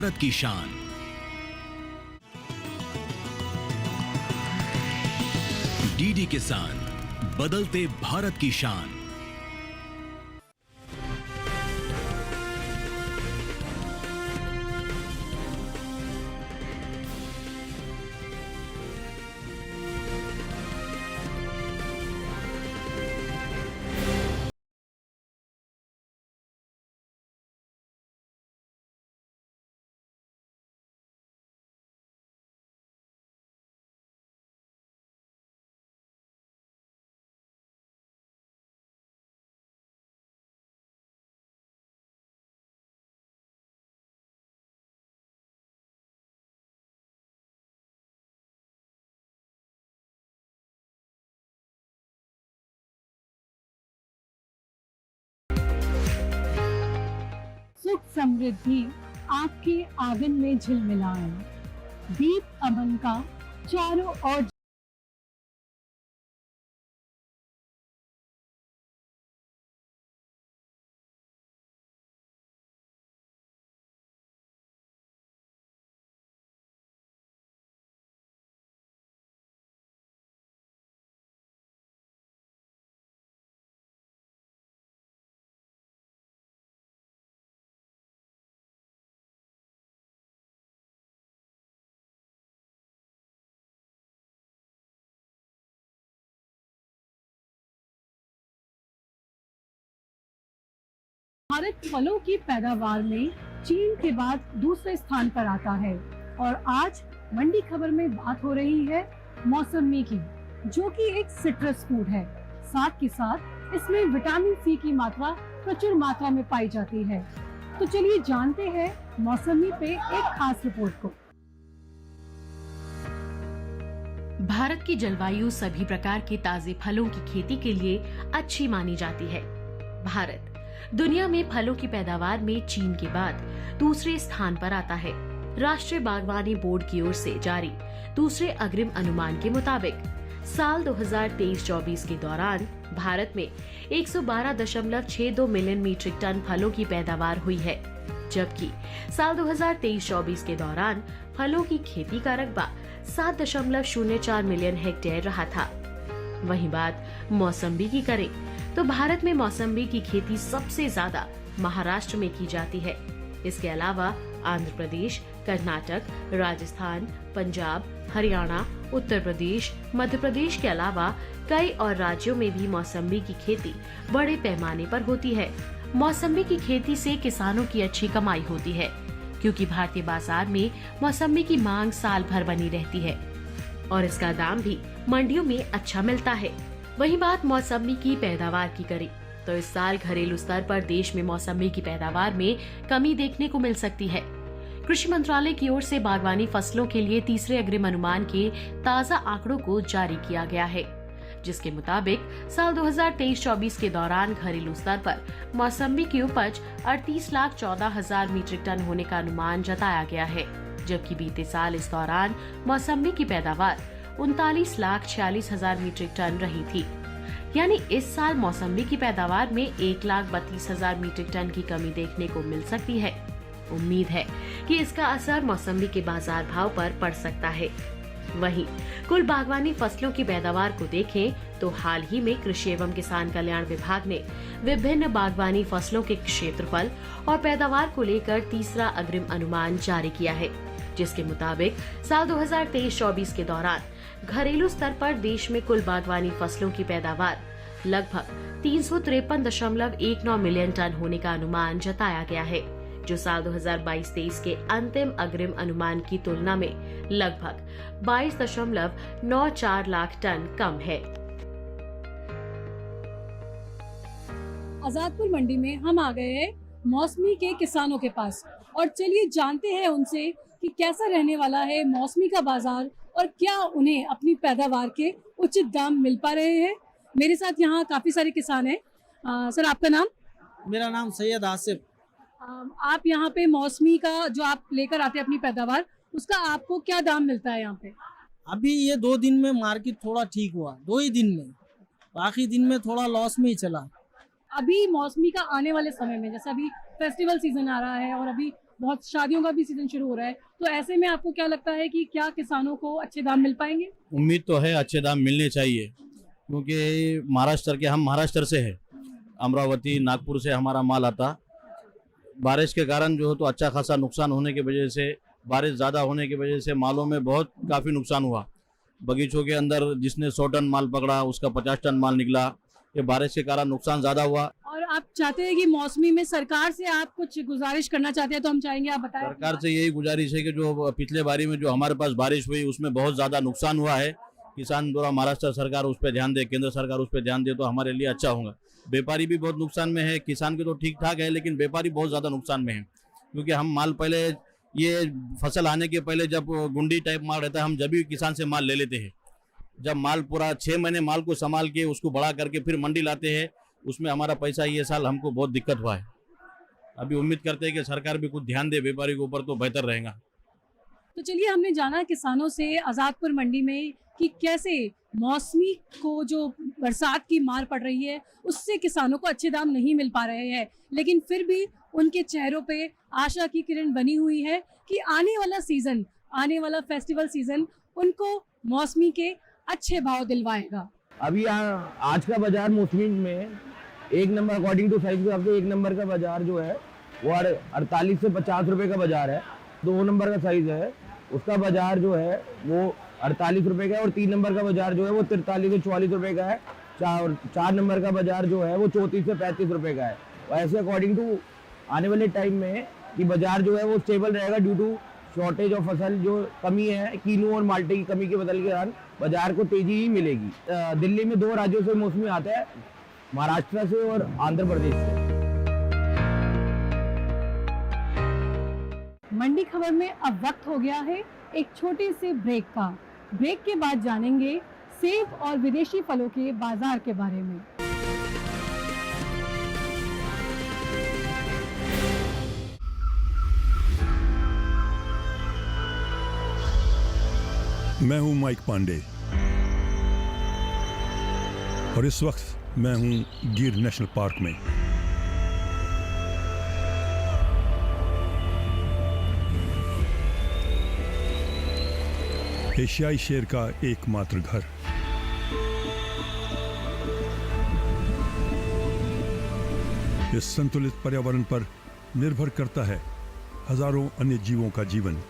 भारत की शान। डीडी किसान, बदलते भारत की शान। सुख समृद्धि आपके आंगन में झिलमिलाए, दीप अमन का चारों ओर। भारत फलों की पैदावार में चीन के बाद दूसरे स्थान पर आता है और आज मंडी खबर में बात हो रही है मौसमी की, जो कि एक सिट्रस फूड है। साथ के साथ इसमें विटामिन सी की मात्रा प्रचुर मात्रा में पाई जाती है। तो चलिए जानते हैं मौसमी पे एक खास रिपोर्ट को। भारत की जलवायु सभी प्रकार के ताजे फलों की खेती के लिए अच्छी मानी जाती है। भारत दुनिया में फलों की पैदावार में चीन के बाद दूसरे स्थान पर आता है। राष्ट्रीय बागवानी बोर्ड की ओर से जारी दूसरे अग्रिम अनुमान के मुताबिक साल 2023-24 के दौरान भारत में 112.62 मिलियन मीट्रिक टन फलों की पैदावार हुई है, जबकि साल 2023-24 के दौरान फलों की खेती का रकबा 7.04 मिलियन हेक्टेयर रहा था। वहीं बात मौसम्बी की करें तो भारत में मौसम्बी की खेती सबसे ज्यादा महाराष्ट्र में की जाती है। इसके अलावा आंध्र प्रदेश, कर्नाटक, राजस्थान, पंजाब, हरियाणा, उत्तर प्रदेश, मध्य प्रदेश के अलावा कई और राज्यों में भी मौसम्बी की खेती बड़े पैमाने पर होती है। मौसम्बी की खेती से किसानों की अच्छी कमाई होती है, क्योंकि भारतीय बाजार में मौसम्बी की मांग साल भर बनी रहती है और इसका दाम भी मंडियों में अच्छा मिलता है। वहीं बात मौसम्बी की पैदावार की करें तो इस साल घरेलू स्तर पर देश में मौसम्बी की पैदावार में कमी देखने को मिल सकती है। कृषि मंत्रालय की ओर से बागवानी फसलों के लिए तीसरे अग्रिम अनुमान के ताज़ा आंकड़ों को जारी किया गया है, जिसके मुताबिक साल 2023-24 के दौरान घरेलू स्तर पर मौसम्बी की उपज 38,14,000 मीट्रिक टन होने का अनुमान जताया गया है, जबकि बीते साल इस दौरान मौसम्बी की पैदावार 39,46,000 मीट्रिक टन रही थी। यानी इस साल मौसम्बी की पैदावार में 1,32,000 मीट्रिक टन की कमी देखने को मिल सकती है। उम्मीद है कि इसका असर मौसम्बी के बाजार भाव पर पड़ सकता है। वहीं कुल बागवानी फसलों की पैदावार को देखें तो हाल ही में कृषि एवं किसान कल्याण विभाग ने विभिन्न बागवानी फसलों के क्षेत्रफल और पैदावार को लेकर तीसरा अग्रिम अनुमान जारी किया है, जिसके मुताबिक साल 2023-24 के दौरान घरेलू स्तर पर देश में कुल बागवानी फसलों की पैदावार लगभग 353.19 मिलियन टन होने का अनुमान जताया गया है, जो साल 2022-23 के अंतिम अग्रिम अनुमान की तुलना में लगभग 22.94 लाख टन कम है। आजादपुर मंडी में हम आ गए हैं मौसमी के किसानों के पास और चलिए जानते हैं उनसे कि कैसा रहने वाला है मौसमी का बाजार और क्या उन्हें अपनी पैदावार के उचित दाम मिल पा रहे हैं। मेरे साथ यहाँ काफी सारे किसान हैं। सर, आपका नाम? मेरा नाम सैयद आसिफ। आप यहाँ पे मौसमी का जो आप लेकर आते हैं अपनी पैदावार, उसका आपको क्या दाम मिलता है यहाँ पे? अभी ये 2 दिन में मार्केट थोड़ा ठीक हुआ, 2 ही दिन में, बाकी दिन में थोड़ा लॉस में ही चला। अभी मौसमी का आने वाले समय में, जैसे अभी फेस्टिवल सीजन आ रहा है और अभी बहुत शादियों का भी सीजन शुरू हो रहा है, तो ऐसे में आपको क्या लगता है कि क्या किसानों को अच्छे दाम मिल पाएंगे? उम्मीद तो है अच्छे दाम मिलने चाहिए, क्योंकि हम महाराष्ट्र से है, अमरावती नागपुर से हमारा माल आता। बारिश के कारण जो है तो अच्छा खासा नुकसान होने की वजह से, बारिश ज़्यादा होने की वजह से मालों में बहुत काफ़ी नुकसान हुआ। बगीचों के अंदर जिसने 100 टन माल पकड़ा उसका 50 टन माल निकला। ये बारिश के कारण नुकसान ज़्यादा हुआ। और आप चाहते हैं कि मौसमी में सरकार से आप कुछ गुजारिश करना चाहते हैं, तो हम चाहेंगे आप बताएं। सरकार से यही गुजारिश है कि जो पिछले बारी में जो हमारे पास बारिश हुई उसमें बहुत ज़्यादा नुकसान हुआ है। किसान द्वारा महाराष्ट्र सरकार उस पर ध्यान दे, केंद्र सरकार उस पर ध्यान दे तो हमारे लिए अच्छा होगा। व्यापारी भी बहुत नुकसान में है, किसान के तो ठीक ठाक है, लेकिन व्यापारी बहुत ज़्यादा नुकसान में है, क्योंकि हम माल पहले ये फसल आने के पहले जब गुंडी टाइप माल रहता है हम जब भी किसान से माल ले लेते हैं। जब माल पूरा 6 महीने माल को संभाल के उसको बड़ा करके फिर मंडी लाते हैं, उसमें हमारा पैसा ये साल हमको बहुत दिक्कत हुआ है। अभी उम्मीद करते हैं कि सरकार भी कुछ ध्यान दे व्यापारी के ऊपर तो बेहतर रहेगा। तो चलिए, हमने जाना किसानों से आज़ादपुर मंडी में कि कैसे मौसमी को जो बरसात की मार पड़ रही है उससे किसानों को अच्छे दाम नहीं मिल पा रहे हैं, लेकिन फिर भी उनके चेहरों पे आशा की किरण बनी हुई है कि आने वाला सीजन, आने वाला फेस्टिवल सीजन उनको मौसमी के अच्छे भाव दिलवाएगा। अभी आज का बाजार मौसमी में एक नंबर अकॉर्डिंग टू साइज के हिसाब से एक नंबर का बाजार जो है वो 48 से 50 रुपए का बाजार है। 2 नंबर का साइज है उसका बाजार जो है वो 48 रुपए का है, और 3 नंबर का बाजार जो है वो 43 से 44 रुपए का है। 4 नंबर का बाजार जो है वो 34 से 35 रुपए का है। और ऐसे अकॉर्डिंग टू आने वाले टाइम में कि बाजार जो है वो स्टेबल रहेगा ड्यू टू शॉर्टेज ऑफ फसल, जो कमी है कीनू और माल्टे की कमी के बदल के कारण बाजार को तेजी ही मिलेगी। दिल्ली में 2 राज्यों से मौसमी आता है, महाराष्ट्र से और आंध्र प्रदेश से। मंडी खबर में अब वक्त हो गया है एक छोटे से ब्रेक का। ब्रेक के बाद जानेंगे सेब और विदेशी फलों के बाजार के बारे में। मैं हूं माइक पांडे और इस वक्त मैं हूं गिर नेशनल पार्क में। एशियाई शेर का एकमात्र घर। इस संतुलित पर्यावरण पर निर्भर करता है हजारों अन्य जीवों का जीवन।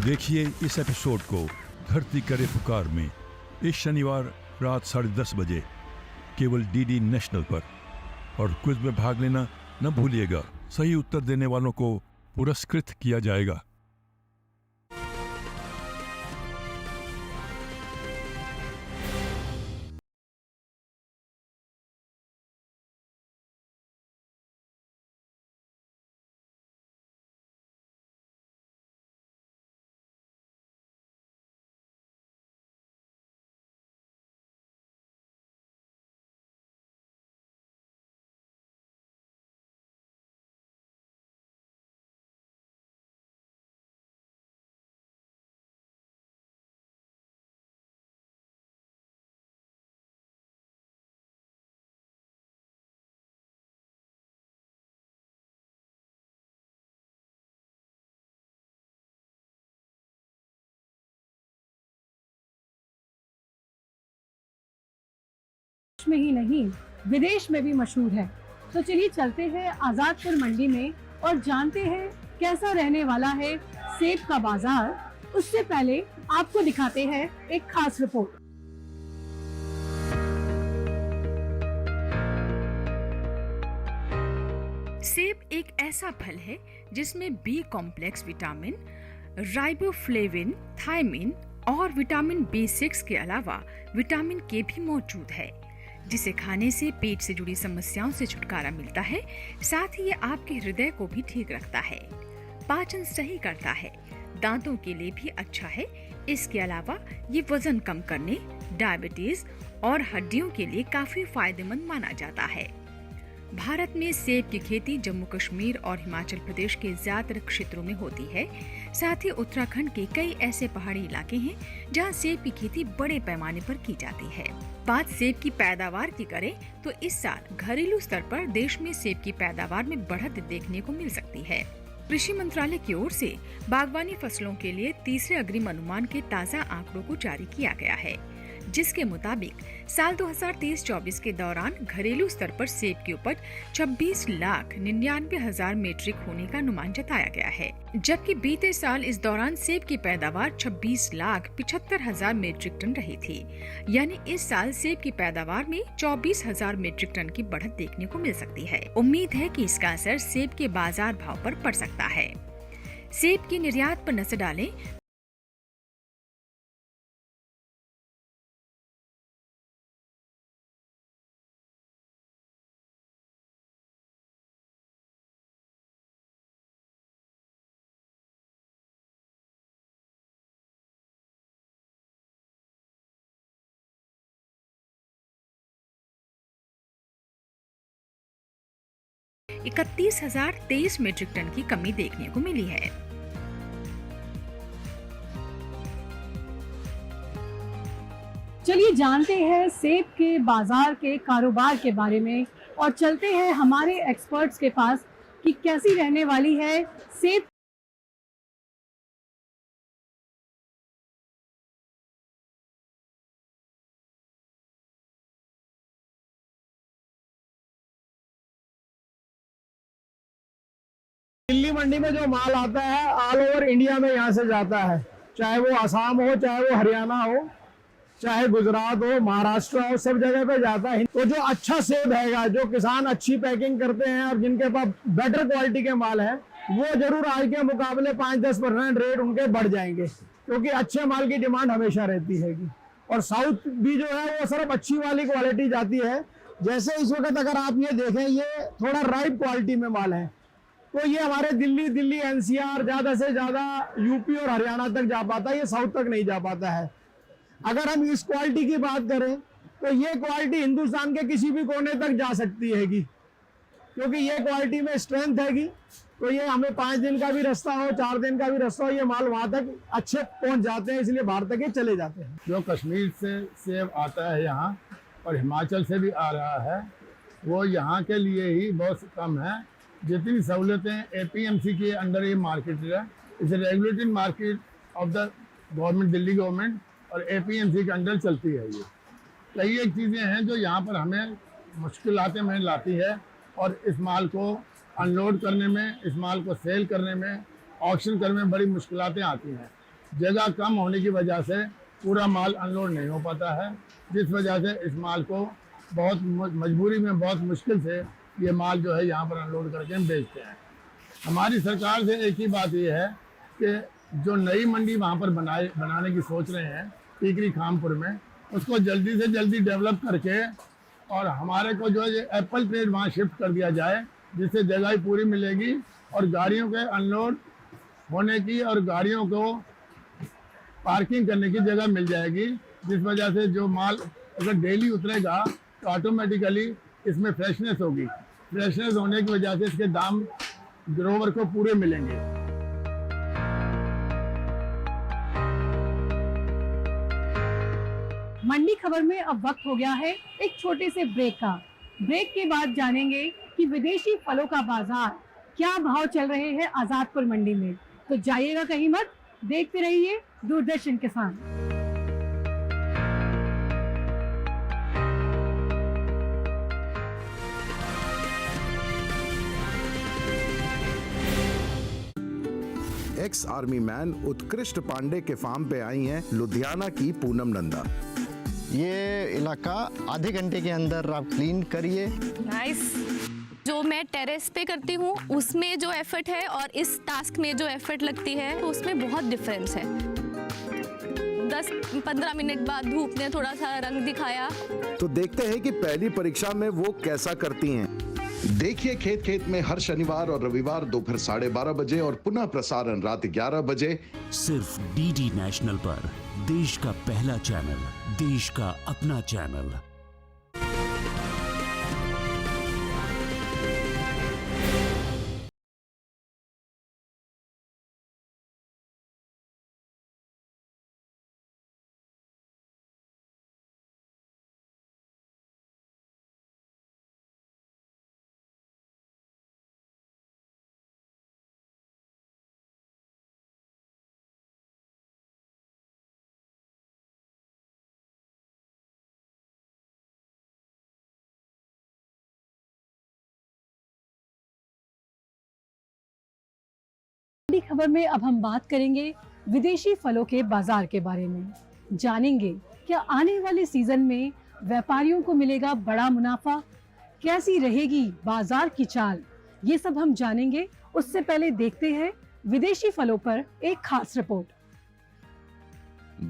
देखिए इस एपिसोड को धरती करे पुकार में इस शनिवार रात 10:30 बजे केवल डीडी नेशनल पर। और क्विज में भाग लेना न भूलिएगा, सही उत्तर देने वालों को पुरस्कृत किया जाएगा। में ही नहीं, विदेश में भी मशहूर है। तो चलिए चलते हैं आजादपुर मंडी में और जानते हैं कैसा रहने वाला है सेब का बाजार। उससे पहले आपको दिखाते हैं एक खास रिपोर्ट। सेब एक ऐसा फल है जिसमें B complex vitamin, riboflavin, thiamine और विटामिन B6 के अलावा विटामिन के भी मौजूद है, जिसे खाने से पेट से जुड़ी समस्याओं से छुटकारा मिलता है। साथ ही ये आपके हृदय को भी ठीक रखता है, पाचन सही करता है, दांतों के लिए भी अच्छा है। इसके अलावा ये वजन कम करने, डायबिटीज और हड्डियों के लिए काफी फायदेमंद माना जाता है। भारत में सेब की खेती जम्मू कश्मीर और हिमाचल प्रदेश के ज्यादातर क्षेत्रों में होती है। साथ ही उत्तराखंड के कई ऐसे पहाड़ी इलाके हैं जहां सेब की खेती बड़े पैमाने पर की जाती है। बात सेब की पैदावार की करें तो इस साल घरेलू स्तर पर देश में सेब की पैदावार में बढ़त देखने को मिल सकती है। कृषि मंत्रालय की ओर से बागवानी फसलों के लिए तीसरे अग्रिम अनुमान के ताज़ा आंकड़ों को जारी किया गया है, जिसके मुताबिक साल 2023-24 के दौरान घरेलू स्तर पर सेब की उपज 26,99,000 मीट्रिक होने का अनुमान जताया गया है, जबकि बीते साल इस दौरान सेब की पैदावार 26,75,000 मीट्रिक टन रही थी। यानी इस साल सेब की पैदावार में 24,000 मीट्रिक टन की बढ़त देखने को मिल सकती है। उम्मीद है कि इसका असर सेब के बाजार भाव पर पड़ सकता है। सेब के निर्यात पर नजर डालें 31,023 मीट्रिक टन की कमी देखने को मिली है। चलिए जानते हैं सेब के बाजार के कारोबार के बारे में और चलते हैं हमारे एक्सपर्ट्स के पास कि कैसी रहने वाली है सेब। दिल्ली मंडी में जो माल आता है ऑल ओवर इंडिया में यहाँ से जाता है, चाहे वो असम हो, चाहे वो हरियाणा हो, चाहे गुजरात हो, महाराष्ट्र हो, सब जगह पे जाता है। तो जो अच्छा सेब है, जो किसान अच्छी पैकिंग करते हैं और जिनके पास बेटर क्वालिटी के माल है, वो जरूर आज के मुकाबले 5-10% रेट उनके बढ़ जाएंगे, क्योंकि अच्छे माल की डिमांड हमेशा रहती है। और साउथ भी जो है वो सिर्फ अच्छी वाली क्वालिटी जाती है। जैसे इस वक्त अगर आप ये देखें, ये थोड़ा राइप क्वालिटी में माल है, तो ये हमारे दिल्ली एनसीआर, ज्यादा से ज्यादा यूपी और हरियाणा तक जा पाता है, ये साउथ तक नहीं जा पाता है। अगर हम इस क्वालिटी की बात करें तो ये क्वालिटी हिंदुस्तान के किसी भी कोने तक जा सकती हैगी, क्योंकि ये क्वालिटी में स्ट्रेंथ हैगी। तो ये हमें 5 दिन का भी रास्ता हो, 4 दिन का भी रास्ता हो, ये माल वहां तक अच्छे पहुंच जाते हैं, इसलिए बाहर तक ये चले जाते हैं। जो कश्मीर से सेब आता है यहाँ और हिमाचल से भी आ रहा है, वो यहाँ के लिए ही बहुत कम है। जितनी सहूलतें एपीएमसी के अंडर ये मार्केट है, इसे regulated market of the government, Delhi government और एपीएमसी के अंडर चलती है। ये कई एक चीज़ें हैं जो यहाँ पर हमें मुश्किलातें में लाती है, और इस माल को अनलोड करने में, इस माल को सेल करने में, ऑक्शन करने में बड़ी मुश्किलातें आती हैं। जगह कम होने की वजह से पूरा माल अनलोड नहीं हो पाता है, जिस वजह से इस माल को बहुत मजबूरी में, बहुत मुश्किल से ये माल जो है यहाँ पर अनलोड करके हम बेचते हैं। हमारी सरकार से एक ही बात ये है कि जो नई मंडी वहाँ पर बनाने की सोच रहे हैं टीकरी खामपुर में, उसको जल्दी से जल्दी डेवलप करके और हमारे को जो है एप्पल ट्रेड वहाँ शिफ्ट कर दिया जाए, जिससे जगह पूरी मिलेगी और गाड़ियों के अनलोड होने की और गाड़ियों को पार्किंग करने की जगह मिल जाएगी, जिस वजह से जो माल अगर डेली उतरेगा तो ऑटोमेटिकली इसमें फ्रेशनेस होगी। फ्रेशनेस होने की वजह से इसके दाम ग्रोवर को पूरे मिलेंगे। मंडी खबर में अब वक्त हो गया है एक छोटे से ब्रेक का। ब्रेक के बाद जानेंगे कि विदेशी फलों का बाजार क्या भाव चल रहे हैं आजादपुर मंडी में। तो जाइएगा कहीं मत, देखते रहिए दूरदर्शन किसान। एक्स आर्मी मैन उत्कृष्ट पांडे के फार्म पे आई हैं लुधियाना की पूनम नंदा। ये इलाका आधे घंटे के अंदर आप क्लीन करिए। नाइस। जो मैं टेरेस पे करती हूँ उसमें जो एफर्ट है और इस टास्क में जो एफर्ट लगती है तो उसमें बहुत डिफरेंस है। 10-15 मिनट बाद धूप ने थोड़ा सा रंग दिखाया। तो देखते हैं कि पहली परीक्षा में वो कैसा करती हैं। देखिए खेत खेत में हर शनिवार और रविवार दोपहर 12:30 बजे और पुनः प्रसारण रात 11 बजे सिर्फ डीडी नेशनल पर, देश का पहला चैनल, देश का अपना चैनल। बड़ी खबर में अब हम बात करेंगे विदेशी फलों के बाजार के बारे में। जानेंगे क्या आने वाले सीजन में व्यापारियों को मिलेगा बड़ा मुनाफा, कैसी रहेगी बाजार की चाल, ये सब हम जानेंगे। उससे पहले देखते हैं विदेशी फलों पर एक खास रिपोर्ट।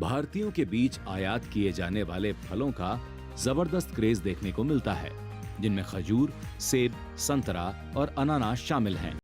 भारतीयों के बीच आयात किए जाने वाले फलों का जबरदस्त क्रेज देखने को मिलता है, जिनमें खजूर, सेब, संतरा और अनानास शामिल हैं।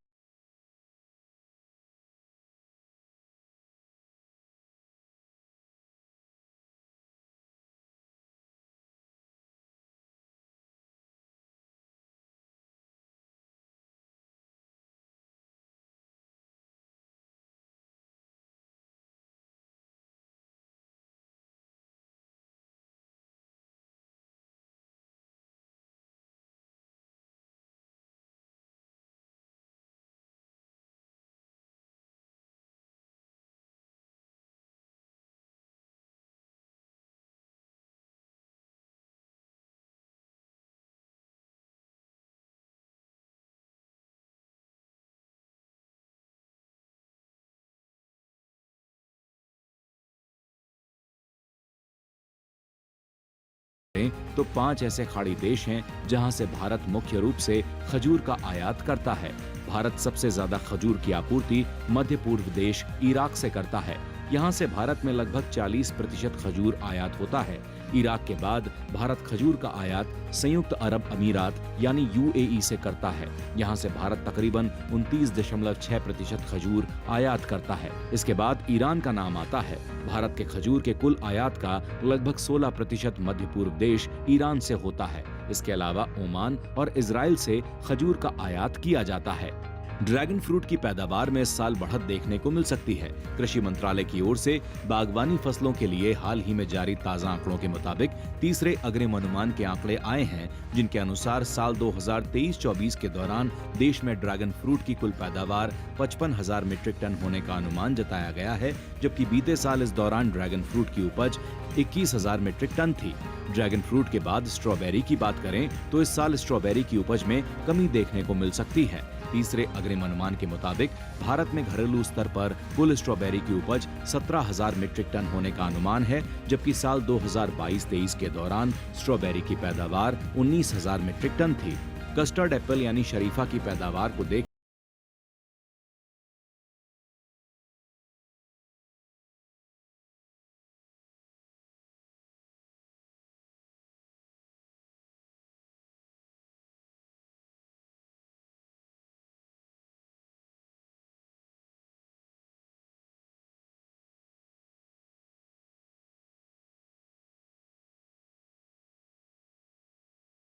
तो 5 ऐसे खाड़ी देश हैं जहां से भारत मुख्य रूप से खजूर का आयात करता है। भारत सबसे ज्यादा खजूर की आपूर्ति मध्य पूर्व देश इराक से करता है। यहां से भारत में लगभग 40% खजूर आयात होता है। इराक के बाद भारत खजूर का आयात संयुक्त अरब अमीरात यानी UAE से करता है। यहां से भारत तकरीबन 29.6% खजूर आयात करता है। इसके बाद ईरान का नाम आता है। भारत के खजूर के कुल आयात का लगभग 16% मध्य पूर्व देश ईरान से होता है। इसके अलावा ओमान और इजराइल से खजूर का आयात किया जाता है। ड्रैगन फ्रूट की पैदावार में इस साल बढ़त देखने को मिल सकती है। कृषि मंत्रालय की ओर से बागवानी फसलों के लिए हाल ही में जारी ताजा आंकड़ों के मुताबिक तीसरे अग्रिम अनुमान के आंकड़े आए हैं, जिनके अनुसार साल 2023-24 के दौरान देश में ड्रैगन फ्रूट की कुल पैदावार 55,000 मीट्रिक टन होने का अनुमान जताया गया है, जबकि बीते साल इस दौरान ड्रैगन फ्रूट की उपज 21,000 मीट्रिक टन थी। ड्रैगन फ्रूट के बाद स्ट्रॉबेरी की बात करें तो इस साल स्ट्रॉबेरी की उपज में कमी देखने को मिल सकती है। तीसरे अग्रिम अनुमान के मुताबिक भारत में घरेलू स्तर पर कुल स्ट्रॉबेरी की उपज 17,000 मीट्रिक टन होने का अनुमान है, जबकि साल 2022-23 के दौरान स्ट्रॉबेरी की पैदावार 19,000 मीट्रिक टन थी। कस्टर्ड एप्पल यानी शरीफा की पैदावार को देख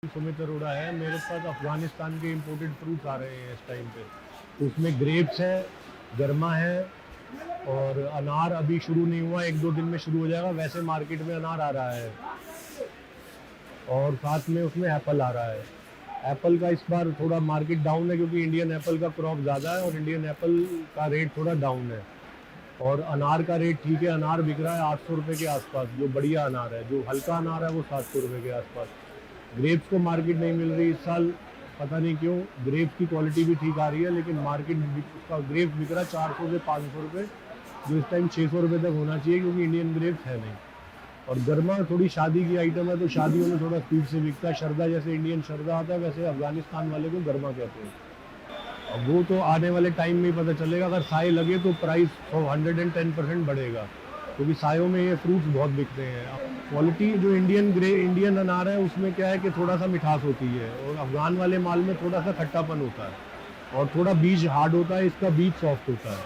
सुमित अरोड़ा है। मेरे पास अफगानिस्तान के इंपोर्टेड फ्रूट्स आ रहे हैं इस टाइम पे। उसमें ग्रेप्स है, गरमा है और अनार अभी शुरू नहीं हुआ, 1-2 दिन में शुरू हो जाएगा। वैसे मार्केट में अनार आ रहा है और साथ में उसमें एप्पल आ रहा है। एप्पल का इस बार थोड़ा मार्केट डाउन है क्योंकि इंडियन एप्पल का क्रॉप ज़्यादा है और इंडियन एप्पल का रेट थोड़ा डाउन है। और अनार का रेट ठीक है, अनार बिक रहा है 800 रुपये के आसपास, जो बढ़िया अनार है। जो हल्का अनार है वो 700 रुपये के आसपास। ग्रेप्स को मार्केट नहीं मिल रही इस साल, पता नहीं क्यों। ग्रेप्स की क्वालिटी भी ठीक आ रही है लेकिन मार्केट उसका ग्रेप्स बिक रहा है 400 से 500 रुपये, जो इस टाइम 600 रुपये तक होना चाहिए क्योंकि इंडियन ग्रेप्स है नहीं। और गरमा थोड़ी शादी की आइटम है तो शादियों में थोड़ा स्पीड से बिकता है। शरदा जैसे इंडियन शरदा आता है वैसे अफगानिस्तान वाले को गरमा कहते हैं। अब वो तो आने वाले टाइम में ही पता चलेगा। अगर साए लगे तो प्राइस 110% बढ़ेगा क्योंकि सायों में ये फ्रूट्स बहुत बिकते हैं। क्वालिटी जो इंडियन अनार है उसमें क्या है कि थोड़ा सा मिठास होती है और अफगान वाले माल में थोड़ा सा खट्टापन होता है और थोड़ा बीज हार्ड होता है, इसका बीज सॉफ्ट होता है।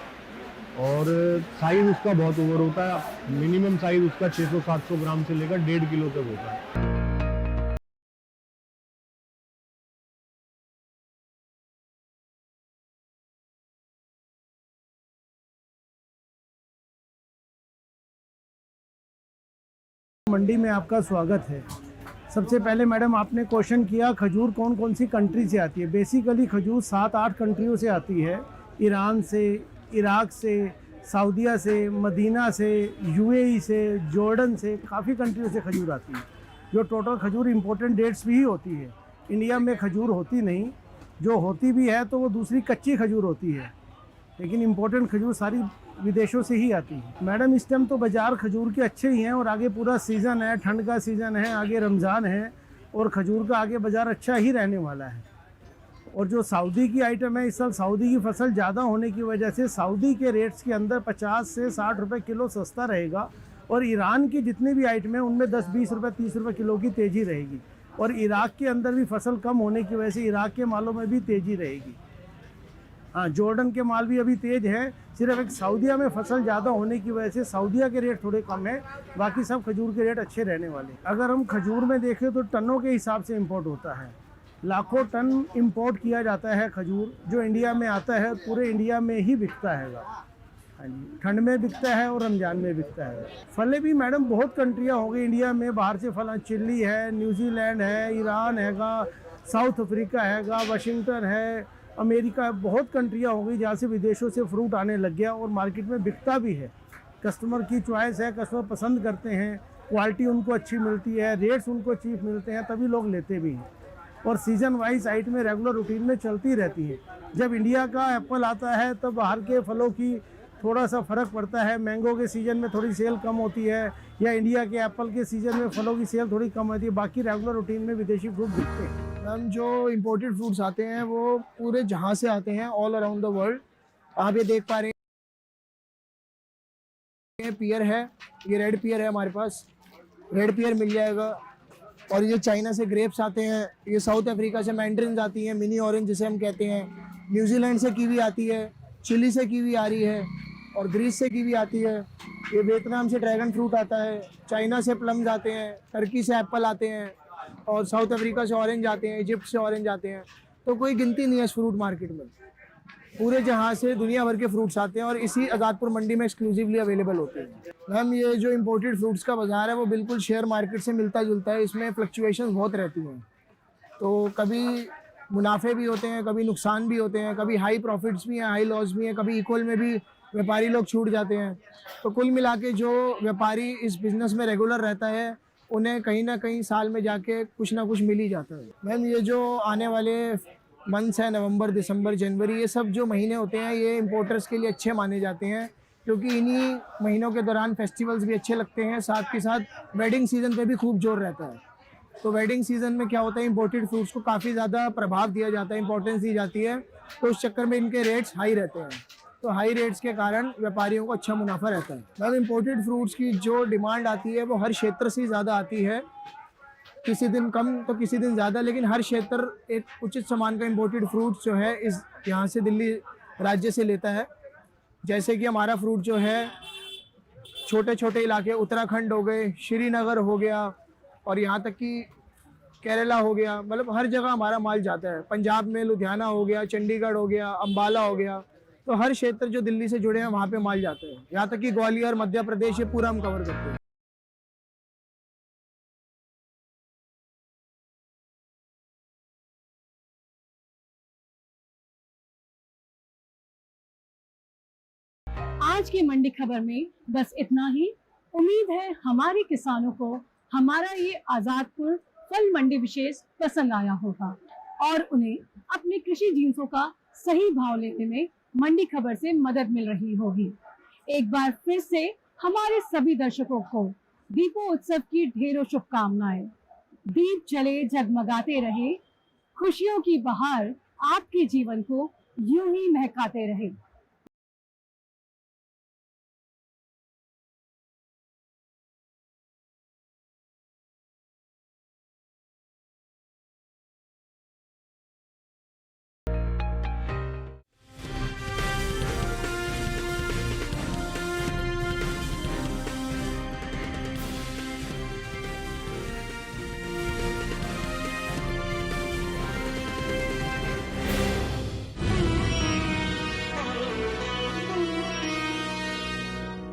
और साइज़ उसका बहुत ओवर होता है। मिनिमम साइज़ उसका 600-700 ग्राम से लेकर 1.5 किलो तक होता है। मंडी में आपका स्वागत है। सबसे पहले मैडम आपने क्वेश्चन किया खजूर कौन कौन सी कंट्री से आती है। बेसिकली खजूर 7-8 कंट्रियों से आती है। ईरान से, इराक से, सऊदीया से, मदीना से, UAE से, जॉर्डन से, काफ़ी कंट्रियों से खजूर आती है। जो टोटल खजूर इम्पोर्टेंट डेट्स भी होती है। इंडिया में खजूर होती नहीं, जो होती भी है तो वो दूसरी कच्ची खजूर होती है। लेकिन इम्पोर्टेंट खजूर सारी विदेशों से ही आती है। मैडम इस टाइम तो बाज़ार खजूर के अच्छे ही हैं और आगे पूरा सीज़न है, ठंड का सीज़न है, आगे रमज़ान है और खजूर का आगे बाज़ार अच्छा ही रहने वाला है। और जो सऊदी की आइटम है, इस साल सऊदी की फसल ज़्यादा होने की वजह से सऊदी के रेट्स के अंदर 50 से 60 रुपये किलो सस्ता रहेगा और ईरान की जितनी भी आइटम है उनमें 10-20 रुपये 30 रुपये किलो की तेज़ी रहेगी। और इराक के अंदर भी फसल कम होने की वजह से इराक के मालों में भी तेज़ी रहेगी। हाँ, जॉर्डन के माल भी अभी तेज़ है, सिर्फ एक सऊदीया में फसल ज़्यादा होने की वजह से सऊदीया के रेट थोड़े कम है, बाकी सब खजूर के रेट अच्छे रहने वाले। अगर हम खजूर में देखें तो टनों के हिसाब से इंपोर्ट होता है, लाखों टन इंपोर्ट किया जाता है खजूर, जो इंडिया में आता है पूरे इंडिया में ही बिकता है। हाँ जी, ठंड में बिकता है और रमज़ान में बिकता है। फलें भी मैडम बहुत कंट्रियाँ हो गई इंडिया में, बाहर से फल, चिली है, न्यूजीलैंड है, ईरान हैगा, साउथ अफ्रीका हैगा, वाशिंगटन है, अमेरिका, बहुत कंट्रियाँ हो गई जहाँ से विदेशों से फ्रूट आने लग गया और मार्केट में बिकता भी है। कस्टमर की चॉइस है, कस्टमर पसंद करते हैं, क्वालिटी उनको अच्छी मिलती है, रेट्स उनको चीप मिलते हैं, तभी लोग लेते भी हैं। और सीज़न वाइज आइटम में रेगुलर रूटीन में चलती रहती है। जब इंडिया का एप्पल आता है तब बाहर के फलों की थोड़ा सा फ़र्क पड़ता है, मैंगो के सीज़न में थोड़ी सेल कम होती है या इंडिया के एप्पल के सीज़न में फलों की सेल थोड़ी कम होती है, बाकी रेगुलर रूटीन में विदेशी फ्रूट बिकते हैं। मैम जो इम्पोर्टेड फ्रूट्स आते हैं वो पूरे जहाँ से आते हैं, ऑल अराउंड द वर्ल्ड। आप ये देख पा रहे हैं पियर है, ये रेड पियर है, हमारे पास रेड पियर मिल जाएगा। और ये चाइना से ग्रेप्स आते हैं, ये साउथ अफ्रीका से मैंड्रिन्स आती हैं, मिनी ऑरेंज जिसे हम कहते हैं, न्यूजीलैंड से कीवी आती है, चिली से कीवी आ रही है और ग्रीस से कीवी आती है। ये वियतनाम से ड्रैगन फ्रूट आता है, चाइना से प्लम्स आते हैं, टर्की से एप्पल आते हैं और साउथ अफ्रीका से ऑरेंज आते हैं, इजिप्ट से ऑरेंज आते हैं। तो कोई गिनती नहीं है इस फ्रूट मार्केट में, पूरे जहाँ से दुनिया भर के फ्रूट्स आते हैं और इसी आज़ादपुर मंडी में एक्सक्लूसिवली अवेलेबल होते हैं। मैम ये जो इम्पोर्टेड फ्रूट्स का बाज़ार है वो बिल्कुल शेयर मार्केट से मिलता जुलता है, इसमें फ्लक्चुएशंस बहुत रहती हैं, तो कभी मुनाफे भी होते हैं, कभी नुकसान भी होते हैं, कभी हाई प्रॉफिट्स भी हैं, हाई लॉस भी हैं, कभी इक्वल में भी व्यापारी लोग छूट जाते हैं। तो कुल मिला के जो व्यापारी इस बिज़नेस में रेगुलर रहता है उन्हें कहीं ना कहीं साल में जाके कुछ ना कुछ मिल ही जाता है। मैम ये जो आने वाले मंथ्स हैं, नवंबर, दिसंबर, जनवरी, ये सब जो महीने होते हैं ये इम्पोर्टर्स के लिए अच्छे माने जाते हैं, क्योंकि इन्हीं महीनों के दौरान फेस्टिवल्स भी अच्छे लगते हैं, साथ के साथ वेडिंग सीज़न पे भी खूब जोर रहता है। तो वेडिंग सीज़न में क्या होता है, इम्पोर्टेड फ्रूट्स को काफ़ी ज़्यादा प्रभाव दिया जाता है, इंपॉर्टेंस दी जाती है, तो उस चक्कर में इनके रेट्स हाई रहते हैं। तो हाई रेट्स के कारण व्यापारियों को अच्छा मुनाफा रहता है। मैम इम्पोर्टेड फ्रूट्स की जो डिमांड आती है वो हर क्षेत्र से ज़्यादा आती है, किसी दिन कम तो किसी दिन ज़्यादा, लेकिन हर क्षेत्र एक उचित सामान का इम्पोर्टेड फ्रूट्स जो है इस यहाँ से दिल्ली राज्य से लेता है। जैसे कि हमारा फ्रूट जो है छोटे छोटे इलाके, उत्तराखंड हो गए, श्रीनगर हो गया और यहाँ तक कि केरला हो गया, मतलब हर जगह हमारा माल जाता है। पंजाब में लुधियाना हो गया, चंडीगढ़ हो गया, अम्बाला हो गया, तो हर क्षेत्र जो दिल्ली से जुड़े हैं वहाँ पे माल जाता है। यहाँ तक कि ग्वालियर, मध्य प्रदेश, ये पूरा हम कवर करते हैं। आज की मंडी खबर में बस इतना ही। उम्मीद है हमारे किसानों को हमारा ये आजादपुर फल मंडी विशेष पसंद आया होगा और उन्हें अपने कृषि जिन्सों का सही भाव लेने में मंडी खबर से मदद मिल रही होगी। एक बार फिर से हमारे सभी दर्शकों को दीपोत्सव की ढेरों शुभकामनाएं। दीप जले जगमगाते रहे, खुशियों की बहार आपके जीवन को यूं ही महकाते रहे।